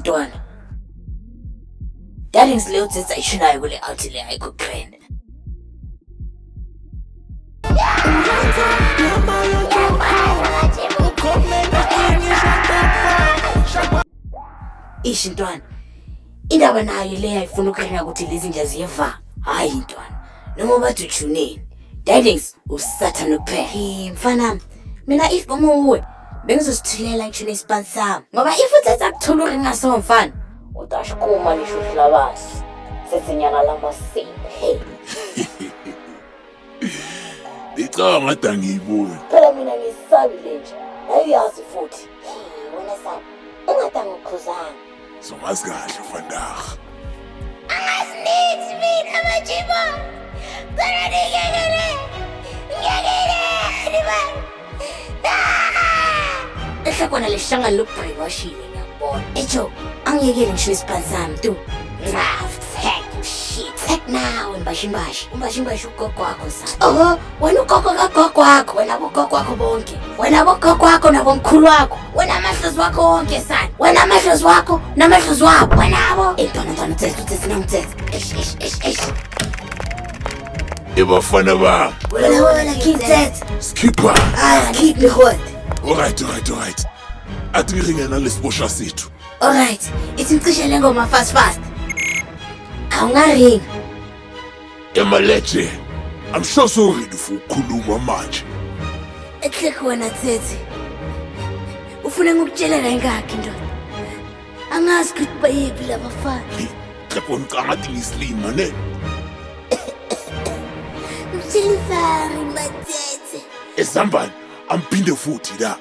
mntwana. Darlings leyo tsitsa ishunayo kule out le ayikho grand. Ishi ntwana. Indaba nayo le ayifuna ukukhanya ukuthi lezi nje ziyeva. Hayi ntwana. Noma bathi uchuneni. Darlings usathana kuphela. Mfana mina if bomuwe bengizosithulela ichune sponsor. Ngoba if uthatha kuthulula ngaso mfana. Utashikuma lishushi labasi. Sesinyana lamasimbe. Licanga ngathi angiyibuki. Phela mina ngisabile nje. Ayiyazi futhi. Wena sabi. Ungadanga ukukhuzana. Somazi kahle vandag. Angasinithi mina majibo. Kana ngiyekele. Ngiyekele bani. Ehlakwana leshangana lokubreka washile ngiyabona. Ejo, angiyekele ngisho isipazami tu. Shit. Take now mbashimbashi. Umbashimbashi ugogo wakho sana. Oh, wena ugogo kagogo wakho, wena bogogo wakho bonke. Wena bogogo wakho nabomkhulu wakho. Wena amahlozi wakho wonke sana. Wena amahlozi wakho namahlozi wakho. Wena abo. Ntwana tsethu namtsethu. Ebafana ba. Wena keep that. Skipper. Keep me hot. Alright. Athi ngingena lesibosha sethu. Alright. Ithi ngicishele ngoma fast. Awungaringi. Emaleje. I'm sure so ready for ukukhuluma manje. Ehleke wena tsethe. Ufuna ngikutshela ngakho ndoda. Angazi ukuthi bayephi labafana. Hlekwa ngicanga ngathi ngislima ne. Msilifari mathethe. Esambani amphinde futhi la.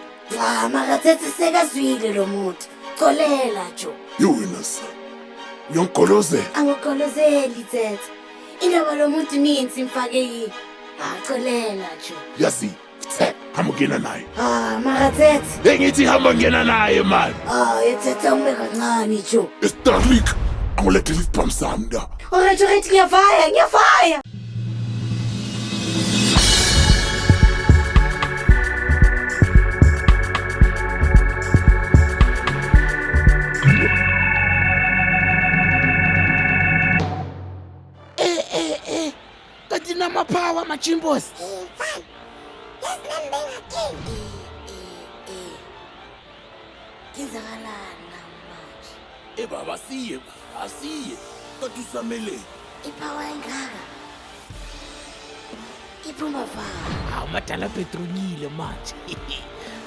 Makathethe sekazwile lo muntu. Xolela jo. Yona sa. Ngiyongolozela. Angigolozeli thethe. Indaba lo muntu ninzi mfake yini. Xolela jo. Yazi. Hamba ngena naye. Makathethe. Bengithi hamba ngena naye man. Yethethe ume kancane jo. Starlick. Angolethele isibhamu sami da. Alright, ngiyafaya. Kanti namapower machimbos. Kenzakalani manje? Baba asiye. Kanti usamele. Ipower engaka. Iphuma va. Hawu madala petrolile manje.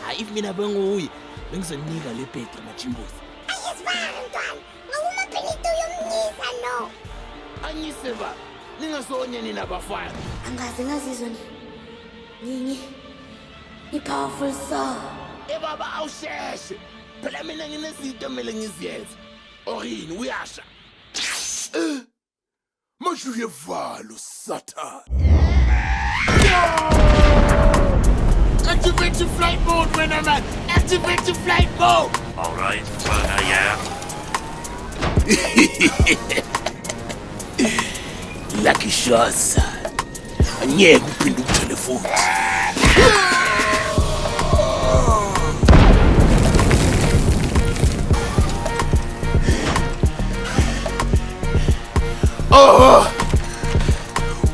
Hayi mina benguye bengizonika le petrol machimbos. Ayisibani mntwana. Ngawuma Benito yomnyisa no. Anyise ba. Ningasonye nina bafana. Angaze ngazizwa nini. Powerful soul. Baba awusheshe. Phela mina nginezinto emele ngiziyenze. Oyini uyasha. Manje uyevalo Satan. Activate your flight mode, man. Activate your flight mode. All right, yeah. Lucky shot, son. Angeke uphinde ukutelefoni.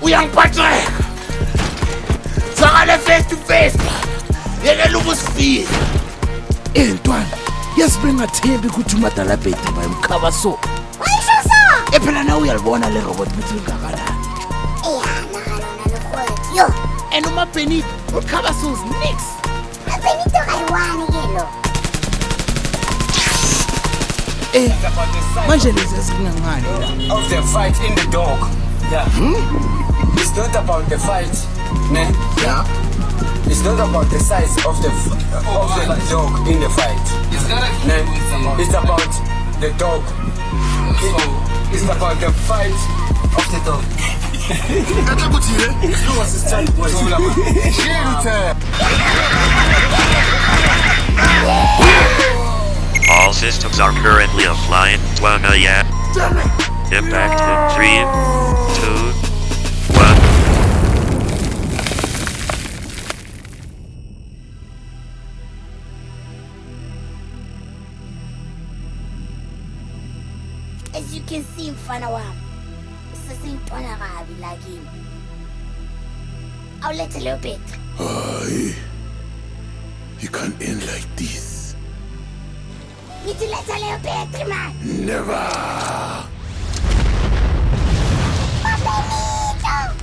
Uyangiphatheka. Sakale face to face. Yekela ukusifika. Ntwana, yasibengathembi ukuthi umadala bethu bayimkhaba so. Wayisho so. Phela nawe uyalibona le robot bethu ingakanani. Nakalona lo yo. And uma Benito ukhaba so nix. Benito kayiwani ke lo. Manje lezi ezingangani la. Of the fight in the dog. Yeah. It's not about the fight, ne? Yeah. It's not about the size of the dog in the fight. Ne? It's about the dog. It's about the fight of the dog. All systems are currently offline. Twana, yeah. Impact in 3, 2, 1. As you can see, mfana wami, usesintwana kabi lakini. Awulethe leyo battery. Hayi. You can't end like this. Ngithi letha leyo battery man. Never. Papelito.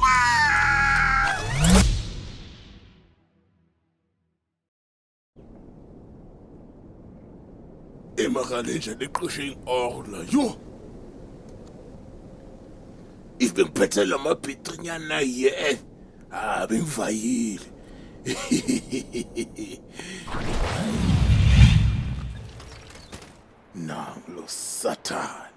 No. Emakhaleja leqosheng orla. Yo. If bengiphethe lamabhetrinyana ye. Bengivayile. Nalo Satan.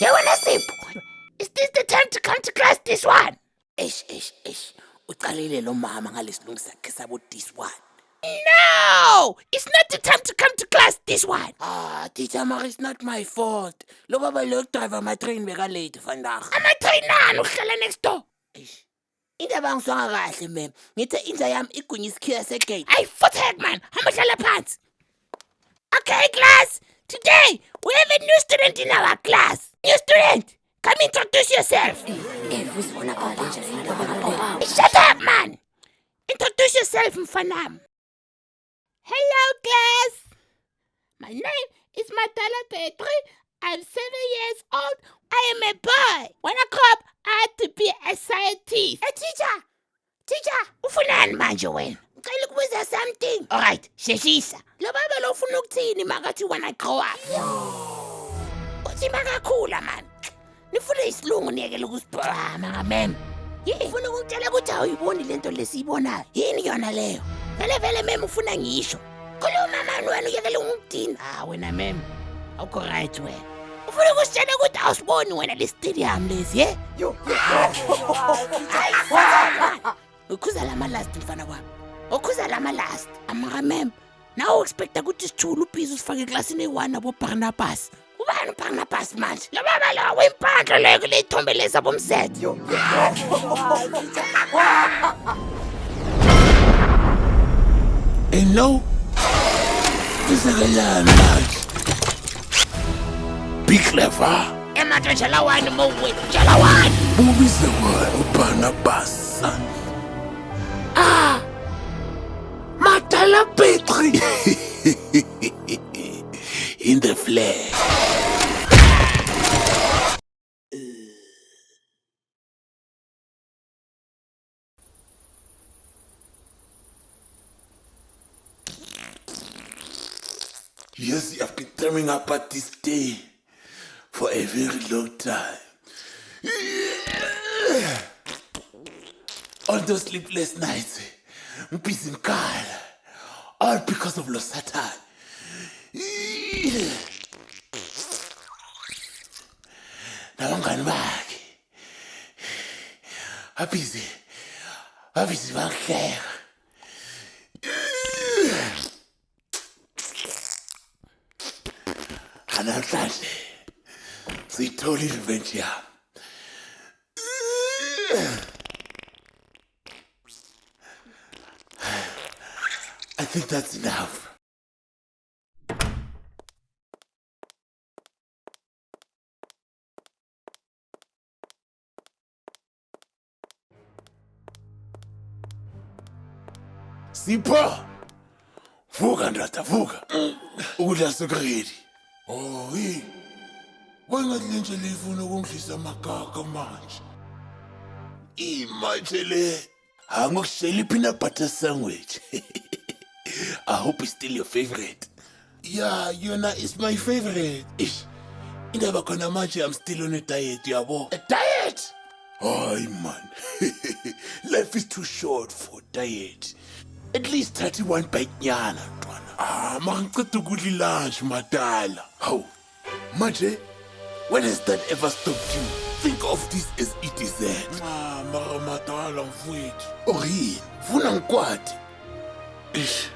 Yewena Sipho. Is this the time to come to class this one? Eish. Uqalile lo mama ngalesilungu sakhe sabo this one. No! It's not the time to come to class this one. Teacher Mara, it's not my fault. Lo baba lo driver my train beka late vandag. Ama-trainana uhlala next door. Indaba ngisonga kahle mem. Ngithe inja yami igunya isikhiya segate. Hey, futhek man. Hamba hlala phansi. Okay, class. Today, we have a new student in our class. New student, come introduce yourself. Shut up, man. Introduce yourself, mfanam. Hello, class. My name is Matala Petri. I'm 7 years old. I am a boy. When I grow up, I had to be a scientist. A teacher. Teacher, ufunani manje wena? Ngicela ukubuza something. All right, sheshisa. Lo baba lo ufuna ukuthini makathi when I grow up? Uthi makakhula man. Nifune isilungu niyekele ukusibhama ngamem. Ufuna ukutshela ukuthi awuyiboni lento lesiyibonayo. Yini yona leyo? Vele mem ufuna ngisho. Khuluma mani wena uyekele ungidina. Wena mem. Awukho right wena. Ufuna ukusitshela ukuthi awusiboni wena le stadium lezi, ye? Ukhuza lama last mfana wami. Ukhuza lama last. Amara mem. Now expect ukuthi sithula ubhizi usifake eklasini e1 nabo Barnabas. Ubani Barnabas manje? Lo baba lo wempandla leyo kule ithombe leza bomsetho. And no. Kusakalana manje. Be clever. Emadoda lawani mowe, jalawani. Ubize wena uBarnabas. Matala Petri. In the flesh. Yes, I've been tearing up at this day for a very long time. All those sleepless nights, busy in car, all because of Losatan. Nabangani bakhe abhizi bahleka. Namhlanje siyithola irevenge yami. I think that's enough. Sipho! Vuka ndata, vuka. Ukudla sekuredi. Oh, hey. Wengathi le nje lifuna ukungidlisa amagaga manje. Imanje le. Ngokushela peanut butter sandwich. I hope it's still your favorite. Yeah, it's my favorite. Ish. Indaba khona manje I'm still on a diet, yabo. A diet? Hayi man. Life is too short for diet. At least 31 bite nyana, ntwana. Mangiceda ukudla lunch madala. How? Manje, when has that ever stopped you? Think of this as it is that. Mara madala mfowethu. Oh, yini? Funa ngikwadi. Ish.